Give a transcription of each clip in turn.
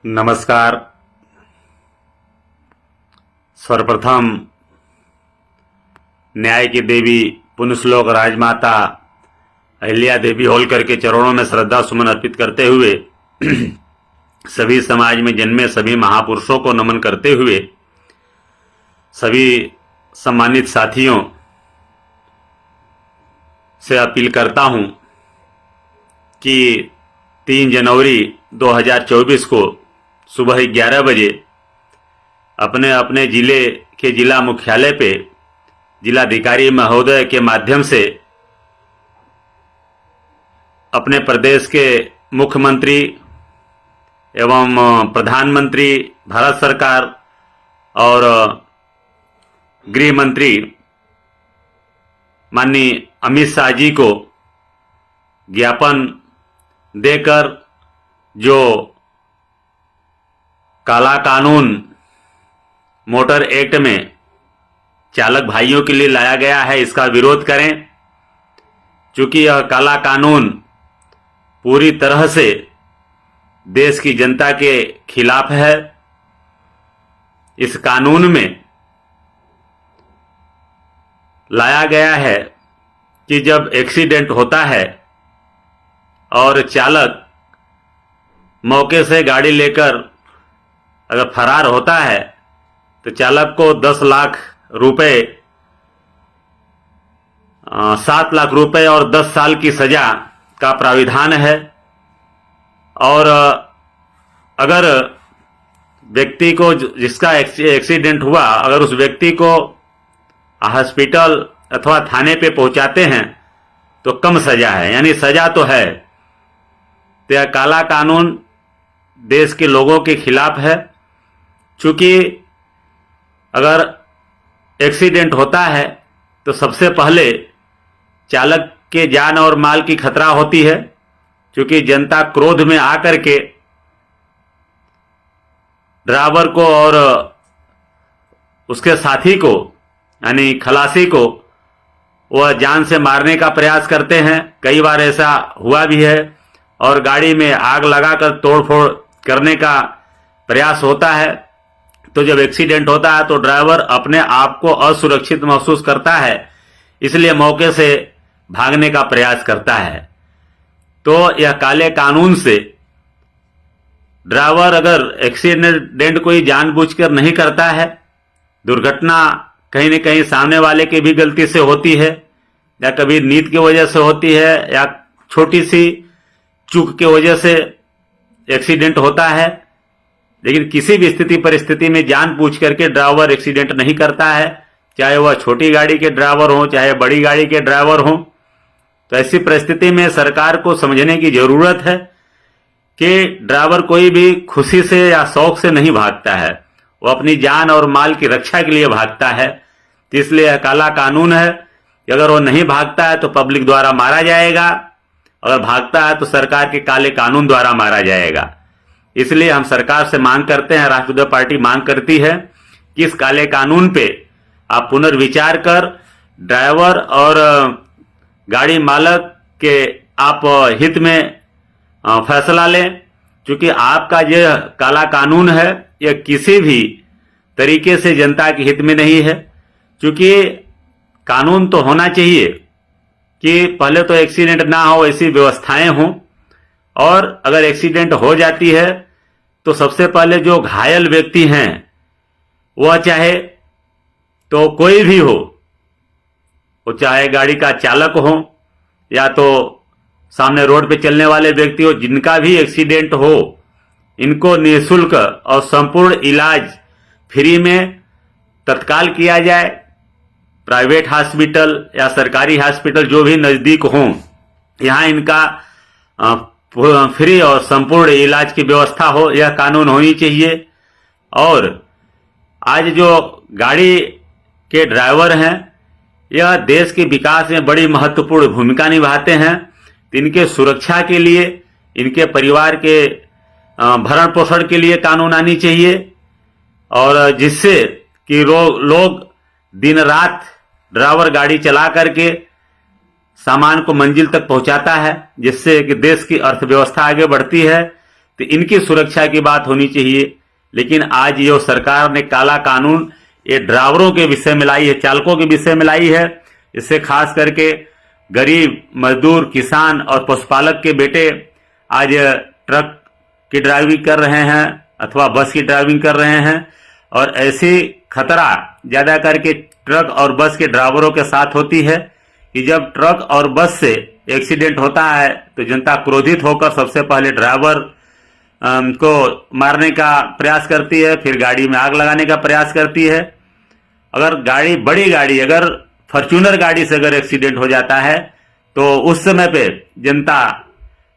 नमस्कार। सर्वप्रथम न्याय की देवी पुण्यश्लोक राजमाता अहिल्या देवी होलकर के चरणों में श्रद्धा सुमन अर्पित करते हुए सभी समाज में जन्मे सभी महापुरुषों को नमन करते हुए सभी सम्मानित साथियों से अपील करता हूं कि 3 जनवरी 2024 को सुबह 11 बजे अपने अपने जिले के जिला मुख्यालय पे जिलाधिकारी महोदय के माध्यम से अपने प्रदेश के मुख्यमंत्री एवं प्रधानमंत्री भारत सरकार और गृह मंत्री माननीय अमित शाह जी को ज्ञापन देकर जो काला कानून मोटर एक्ट में चालक भाइयों के लिए लाया गया है, इसका विरोध करें। चूंकि यह काला कानून पूरी तरह से देश की जनता के खिलाफ है। इस कानून में लाया गया है कि जब एक्सीडेंट होता है और चालक मौके से गाड़ी लेकर अगर फरार होता है तो चालक को 10 लाख रुपए, 7 लाख रुपए और 10 साल की सजा का प्राविधान है। और अगर व्यक्ति को जिसका एक्सीडेंट हुआ अगर उस व्यक्ति को हॉस्पिटल अथवा थाने पे पहुंचाते हैं तो कम सजा है, यानी सजा तो है। तो यह काला कानून देश के लोगों के खिलाफ है। चूंकि अगर एक्सीडेंट होता है तो सबसे पहले चालक के जान और माल की खतरा होती है। चूंकि जनता क्रोध में आकर के ड्राइवर को और उसके साथी को यानी खलासी को वह जान से मारने का प्रयास करते हैं। कई बार ऐसा हुआ भी है और गाड़ी में आग लगाकर तोड़फोड़ करने का प्रयास होता है। तो जब एक्सीडेंट होता है तो ड्राइवर अपने आप को असुरक्षित महसूस करता है, इसलिए मौके से भागने का प्रयास करता है। तो यह काले कानून से ड्राइवर अगर एक्सीडेंट कोई जानबूझकर नहीं करता है, दुर्घटना कहीं न कहीं सामने वाले की भी गलती से होती है या कभी नींद की वजह से होती है या छोटी सी चूक की वजह से एक्सीडेंट होता है। लेकिन किसी भी स्थिति परिस्थिति में जानबूझ करके ड्राइवर एक्सीडेंट नहीं करता है, चाहे वह छोटी गाड़ी के ड्राइवर हो चाहे बड़ी गाड़ी के ड्राइवर हो। तो ऐसी परिस्थिति में सरकार को समझने की जरूरत है कि ड्राइवर कोई भी खुशी से या शौक से नहीं भागता है, वो अपनी जान और माल की रक्षा के लिए भागता है। तो इसलिए यह काला कानून है कि अगर वो नहीं भागता है तो पब्लिक द्वारा मारा जाएगा, अगर भागता है तो सरकार के काले कानून द्वारा मारा जाएगा। इसलिए हम सरकार से मांग करते हैं, राष्ट्रीय पार्टी मांग करती है कि इस काले कानून पे आप पुनर्विचार कर ड्राइवर और गाड़ी मालक के आप हित में फैसला लें। क्योंकि आपका यह काला कानून है यह किसी भी तरीके से जनता के हित में नहीं है। क्योंकि कानून तो होना चाहिए कि पहले तो एक्सीडेंट ना हो, ऐसी व्यवस्थाएं हों, और अगर एक्सीडेंट हो जाती है तो सबसे पहले जो घायल व्यक्ति हैं वह चाहे तो कोई भी हो, वो चाहे गाड़ी का चालक हो या तो सामने रोड पे चलने वाले व्यक्ति हो, जिनका भी एक्सीडेंट हो, इनको निःशुल्क और संपूर्ण इलाज फ्री में तत्काल किया जाए। प्राइवेट हॉस्पिटल या सरकारी हॉस्पिटल जो भी नजदीक हों, यहाँ इनका फ्री और संपूर्ण इलाज की व्यवस्था हो, यह कानून होनी चाहिए। और आज जो गाड़ी के ड्राइवर हैं यह देश के विकास में बड़ी महत्वपूर्ण भूमिका निभाते हैं। इनके सुरक्षा के लिए, इनके परिवार के भरण पोषण के लिए कानून आनी चाहिए, और जिससे कि लोग दिन रात ड्राइवर गाड़ी चला करके सामान को मंजिल तक पहुंचाता है, जिससे कि देश की अर्थव्यवस्था आगे बढ़ती है। तो इनकी सुरक्षा की बात होनी चाहिए। लेकिन आज ये सरकार ने काला कानून ये ड्राइवरों के विषय में लाई है, चालकों के विषय में लाई है। इससे खास करके गरीब मजदूर, किसान और पशुपालक के बेटे आज ट्रक की ड्राइविंग कर रहे हैं अथवा बस की ड्राइविंग कर रहे हैं, और ऐसी खतरा ज्यादा करके ट्रक और बस के ड्राइवरों के साथ होती है कि जब ट्रक और बस से एक्सीडेंट होता है तो जनता क्रोधित होकर सबसे पहले ड्राइवर को मारने का प्रयास करती है, फिर गाड़ी में आग लगाने का प्रयास करती है। अगर गाड़ी, बड़ी गाड़ी, अगर फॉर्च्यूनर गाड़ी से अगर एक्सीडेंट हो जाता है तो उस समय पे जनता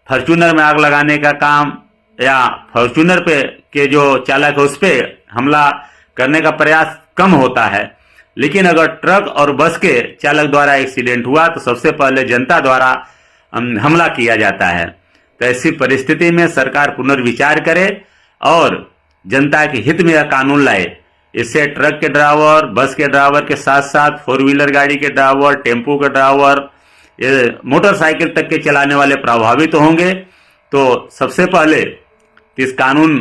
फॉर्च्यूनर में आग लगाने का काम या फॉर्च्यूनर पे के जो चालक है उस पे हमला करने का प्रयास कम होता है। लेकिन अगर ट्रक और बस के चालक द्वारा एक्सीडेंट हुआ तो सबसे पहले जनता द्वारा हमला किया जाता है। तो ऐसी परिस्थिति में सरकार पुनर्विचार करे और जनता के हित में यह कानून लाए। इससे ट्रक के ड्राइवर, बस के ड्राइवर के साथ साथ 4 व्हीलर गाड़ी के ड्राइवर, टेम्पो के ड्राइवर, मोटरसाइकिल तक के चलाने वाले प्रभावित तो होंगे। तो सबसे पहले इस कानून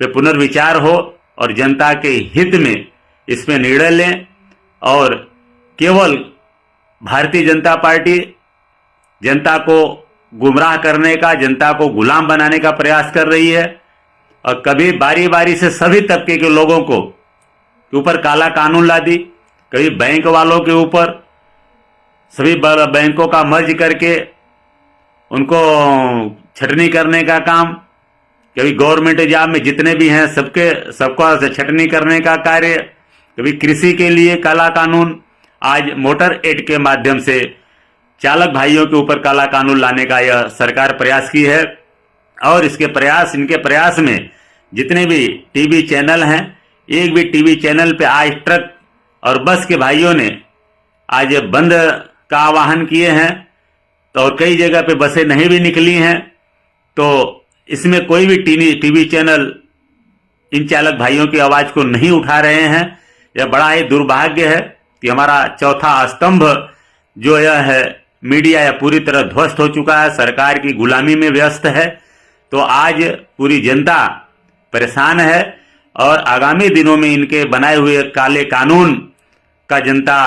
पे पुनर्विचार हो और जनता के हित में इसमें निर्णय लें। और केवल भारतीय जनता पार्टी जनता को गुमराह करने का, जनता को गुलाम बनाने का प्रयास कर रही है, और कभी बारी बारी से सभी तबके के लोगों को ऊपर काला कानून ला दी। कभी बैंक वालों के ऊपर, सभी बैंकों का मर्ज करके उनको छटनी करने का काम, कभी गवर्नमेंट एग्जाम में जितने भी हैं सबको छटनी करने का कार्य, कभी कृषि के लिए काला कानून। आज मोटर एड के माध्यम से चालक भाइयों के ऊपर काला कानून लाने का यह सरकार प्रयास की है। और इनके प्रयास में जितने भी टीवी चैनल हैं, एक भी टीवी चैनल पे आज ट्रक और बस के भाइयों ने आज बंद का आह्वान किए हैं, तो और कई जगह पे बसें नहीं भी निकली हैं। तो इसमें कोई भी टीवी चैनल इन चालक भाइयों की आवाज को नहीं उठा रहे हैं। यह बड़ा ही दुर्भाग्य है कि हमारा चौथा स्तंभ जो यह है मीडिया, यह पूरी तरह ध्वस्त हो चुका है, सरकार की गुलामी में व्यस्त है। तो आज पूरी जनता परेशान है और आगामी दिनों में इनके बनाए हुए काले कानून का जनता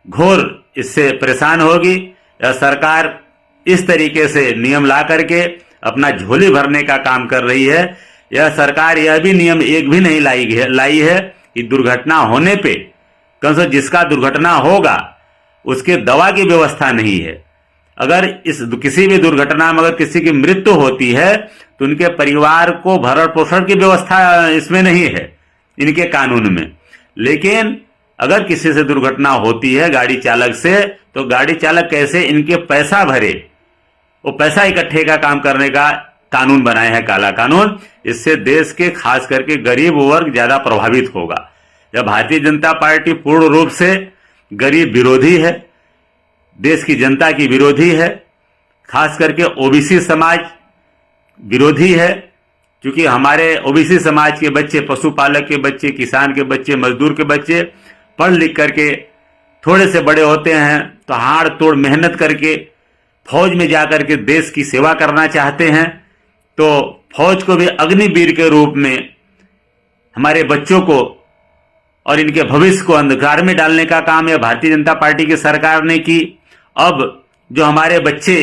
घोर इससे परेशान होगी। यह सरकार इस तरीके से नियम ला करके अपना झोली भरने का काम कर रही है। यह सरकार यह भी नियम एक भी नहीं लाई है कि दुर्घटना होने पे कम से जिसका दुर्घटना होगा उसके दवा की व्यवस्था नहीं है। अगर किसी भी दुर्घटना में अगर किसी की मृत्यु होती है तो उनके परिवार को भरण पोषण की व्यवस्था इसमें नहीं है इनके कानून में। लेकिन अगर किसी से दुर्घटना होती है गाड़ी चालक से, तो गाड़ी चालक कैसे इनके पैसा भरे, वो पैसा इकट्ठे का काम करने का कानून बनाए हैं, काला कानून। इससे देश के खास करके गरीब वर्ग ज्यादा प्रभावित होगा। जब भारतीय जनता पार्टी पूर्ण रूप से गरीब विरोधी है, देश की जनता की विरोधी है, खास करके ओबीसी समाज विरोधी है। क्योंकि हमारे ओबीसी समाज के बच्चे, पशुपालक के बच्चे, किसान के बच्चे, मजदूर के बच्चे पढ़ लिख करके थोड़े से बड़े होते हैं तो हाड़ तोड़ मेहनत करके फौज में जाकर के देश की सेवा करना चाहते हैं। तो फौज को भी अग्निवीर के रूप में हमारे बच्चों को और इनके भविष्य को अंधकार में डालने का काम है भारतीय जनता पार्टी की सरकार ने की। अब जो हमारे बच्चे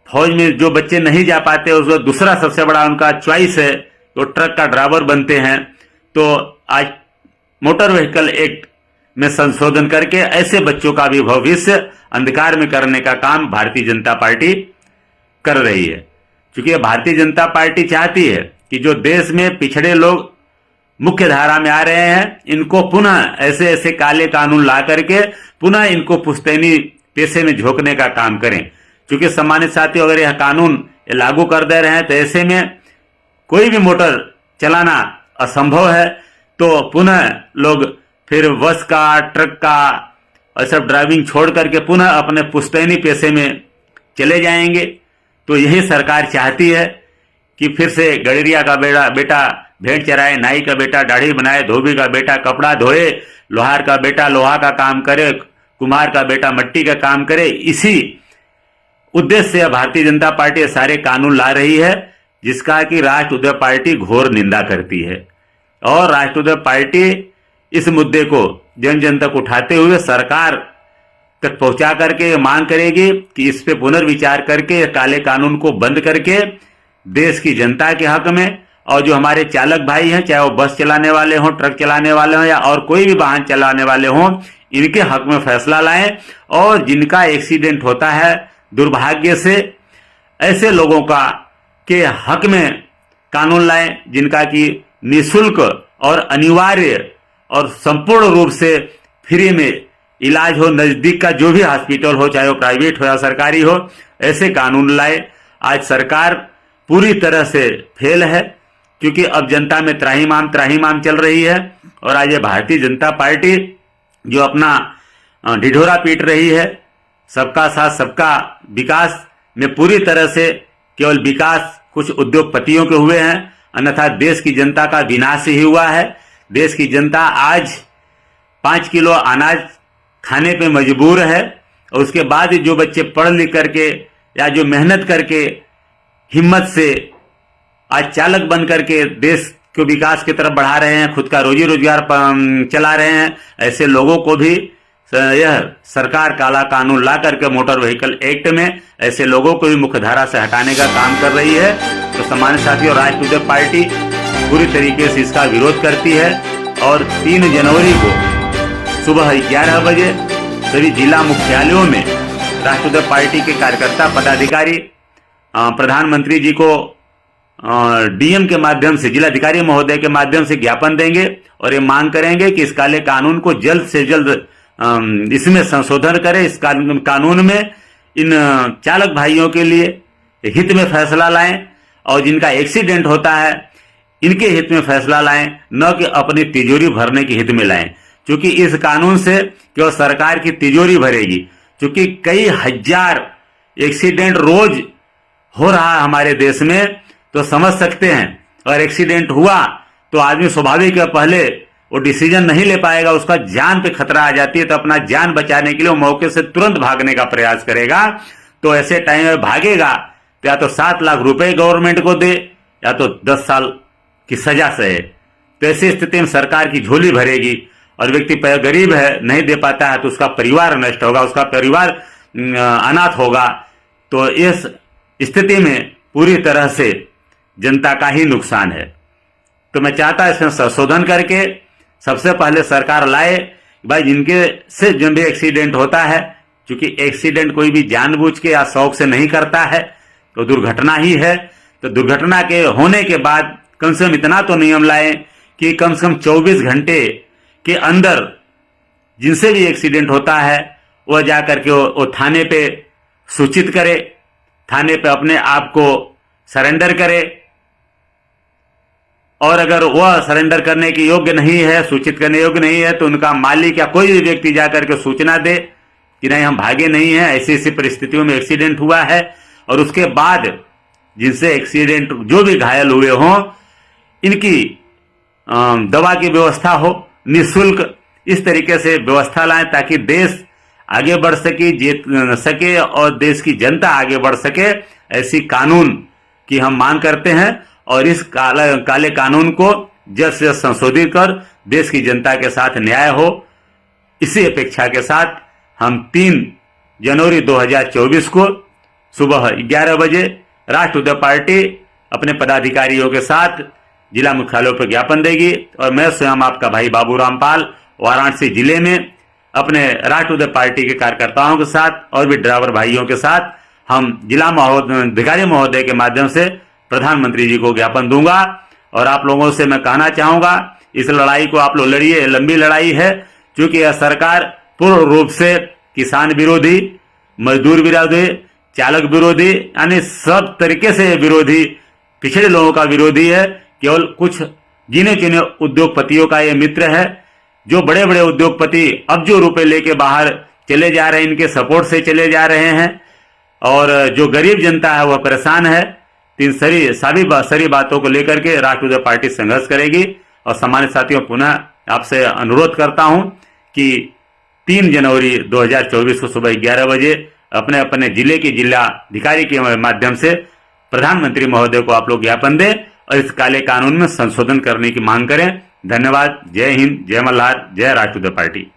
फौज में जो बच्चे नहीं जा पाते उसका दूसरा सबसे बड़ा उनका चॉइस है तो ट्रक का ड्राइवर बनते हैं। तो आज मोटर व्हीकल एक्ट में संशोधन करके ऐसे बच्चों का भी भविष्य अंधकार में करने का काम भारतीय जनता पार्टी कर रही है। क्योंकि भारतीय जनता पार्टी चाहती है कि जो देश में पिछड़े लोग मुख्य धारा में आ रहे हैं, इनको पुनः ऐसे ऐसे काले कानून ला करके पुनः इनको पुश्तैनी पेशे में झोंकने का काम करें। क्योंकि सम्मानित साथियों, अगर यह कानून लागू कर दे रहे हैं तो ऐसे में कोई भी मोटर चलाना असंभव है। तो पुनः लोग फिर बस का, ट्रक का और सब ड्राइविंग छोड़ करके पुनः अपने पुश्तैनी पेशे में चले जाएंगे। तो यही सरकार चाहती है कि फिर से गडरिया का बेटा भेड़ चराए, नाई का बेटा दाढ़ी बनाए, धोबी का बेटा कपड़ा धोए, लोहार का बेटा लोहा का काम करे, कुम्हार का बेटा मट्टी का काम करे। इसी उद्देश्य से भारतीय जनता पार्टी सारे कानून ला रही है जिसका कि राष्ट्रवादी पार्टी घोर निंदा करती है। और राष्ट्रवादी पार्टी इस मुद्दे को जन जन तक उठाते हुए सरकार तक पहुंचा करके मांग करेगी कि इस पे पुनर्विचार करके काले कानून को बंद करके देश की जनता के हक में, और जो हमारे चालक भाई हैं, चाहे वो बस चलाने वाले हों, ट्रक चलाने वाले हों या और कोई भी वाहन चलाने वाले हों, इनके हक में फैसला लाएं। और जिनका एक्सीडेंट होता है दुर्भाग्य से, ऐसे लोगों का के हक में कानून लाएं, जिनका कि निःशुल्क और अनिवार्य और संपूर्ण रूप से फ्री में इलाज हो। नजदीक का जो भी हॉस्पिटल हो, चाहे वो प्राइवेट हो या सरकारी हो, ऐसे कानून लाए। आज सरकार पूरी तरह से फेल है, क्योंकि अब जनता में त्राहिमाम चल रही है। और आज ये भारतीय जनता पार्टी जो अपना ढिढोरा पीट रही है, सबका साथ सबका विकास में पूरी तरह से केवल विकास कुछ उद्योगपतियों के हुए हैं, अन्यथा देश की जनता का विनाश ही हुआ है। देश की जनता आज 5 किलो अनाज खाने पे मजबूर है, और उसके बाद जो बच्चे पढ़ लिख करके या जो मेहनत करके हिम्मत से आज चालक बन करके देश को विकास की तरफ बढ़ा रहे हैं, खुद का रोजी रोजगार चला रहे हैं, ऐसे लोगों को भी यह सरकार काला कानून ला करके मोटर व्हीकल एक्ट में ऐसे लोगों को भी मुख्यधारा से हटाने का काम कर रही है। तो सामान्य साथियों, राष्ट्रवादी पार्टी पूरी तरीके से इसका विरोध करती है। और 3 जनवरी को सुबह 11 बजे सभी जिला मुख्यालयों में राष्ट्रवादी पार्टी के कार्यकर्ता पदाधिकारी प्रधानमंत्री जी को डीएम के माध्यम से, जिलाधिकारी महोदय के माध्यम से ज्ञापन देंगे और ये मांग करेंगे कि इस काले कानून को जल्द से जल्द इसमें संशोधन करें। इस कानून में इन चालक भाइयों के लिए हित में फैसला लाएं, और जिनका एक्सीडेंट होता है इनके हित में फैसला लाएं, न कि अपनी तिजोरी भरने के हित में लाएं। क्योंकि इस कानून से केवल सरकार की तिजोरी भरेगी, क्योंकि कई हजार एक्सीडेंट रोज हो रहा है हमारे देश में। तो समझ सकते हैं, अगर एक्सीडेंट हुआ तो आदमी स्वाभाविक है पहले वो डिसीजन नहीं ले पाएगा, उसका जान पे खतरा आ जाती है, तो अपना जान बचाने के लिए वो मौके से तुरंत भागने का प्रयास करेगा। तो ऐसे टाइम में भागेगा तो या तो 7 लाख रुपए गवर्नमेंट को दे, या तो 10 साल की सजा सहे। तो ऐसी स्थिति में सरकार की झोली भरेगी, और व्यक्ति गरीब है, नहीं दे पाता है, तो उसका परिवार नष्ट होगा, उसका परिवार अनाथ होगा। तो इस स्थिति में पूरी तरह से जनता का ही नुकसान है। तो मैं चाहता इसमें संशोधन करके सबसे पहले सरकार लाए, भाई जिनके से जब भी एक्सीडेंट होता है, क्योंकि एक्सीडेंट कोई भी जानबूझ के या शौक से नहीं करता है, तो दुर्घटना ही है। तो दुर्घटना के होने के बाद कम से कम इतना तो नियम लाए कि कम से कम 24 घंटे के अंदर जिनसे भी एक्सीडेंट होता है वह जाकर के वो थाने पे सूचित करे, थाने पे अपने आप को सरेंडर करे। और अगर वह सरेंडर करने के योग्य नहीं है, सूचित करने योग्य नहीं है, तो उनका मालिक या कोई भी व्यक्ति जाकर के सूचना दे कि नहीं हम भागे नहीं हैं, ऐसी ऐसी परिस्थितियों में एक्सीडेंट हुआ है। और उसके बाद जिनसे एक्सीडेंट जो भी घायल हुए हों, इनकी दवा की व्यवस्था हो निःशुल्क, इस तरीके से व्यवस्था लाएं ताकि देश आगे बढ़ सके, जीत सके और देश की जनता आगे बढ़ सके। ऐसी कानून की हम मांग करते हैं, और इस काले कानून को जल्द से जल्द संशोधित कर देश की जनता के साथ न्याय हो, इसी अपेक्षा के साथ हम 3 जनवरी 2024 को सुबह 11 बजे राष्ट्रवादी पार्टी अपने पदाधिकारियों के साथ जिला मुख्यालयों पर ज्ञापन देगी। और मैं स्वयं आपका भाई बाबू रामपाल वाराणसी जिले में अपने राष्ट्रवादी पार्टी के कार्यकर्ताओं के साथ और भी ड्राइवर भाइयों के साथ हम जिला अधिकारी महोदय के माध्यम से प्रधानमंत्री जी को ज्ञापन दूंगा। और आप लोगों से मैं कहना चाहूंगा, इस लड़ाई को आप लोग लड़िए, लंबी लड़ाई है, क्योंकि यह सरकार पूर्ण रूप से किसान विरोधी, मजदूर विरोधी, चालक विरोधी, यानी सब तरीके से विरोधी, पिछड़े लोगों का विरोधी है। केवल कुछ गिने चुने उद्योगपतियों का ये मित्र है। जो बड़े बड़े उद्योगपति अब जो रुपए लेके बाहर चले जा रहे हैं, इनके सपोर्ट से चले जा रहे हैं, और जो गरीब जनता है वह परेशान है। इन सारी बातों को लेकर के राष्ट्रवादी पार्टी संघर्ष करेगी। और सामान्य साथियों, पुनः आपसे अनुरोध करता हूं कि 3 जनवरी 2024 को सुबह 11 बजे अपने अपने जिले के जिलाधिकारी के माध्यम से प्रधानमंत्री महोदय को आप लोग ज्ञापन दें और इस काले कानून में संशोधन करने की मांग करें। धन्यवाद। जय हिंद, जय मल्हार, जय राष्ट्रवादी पार्टी।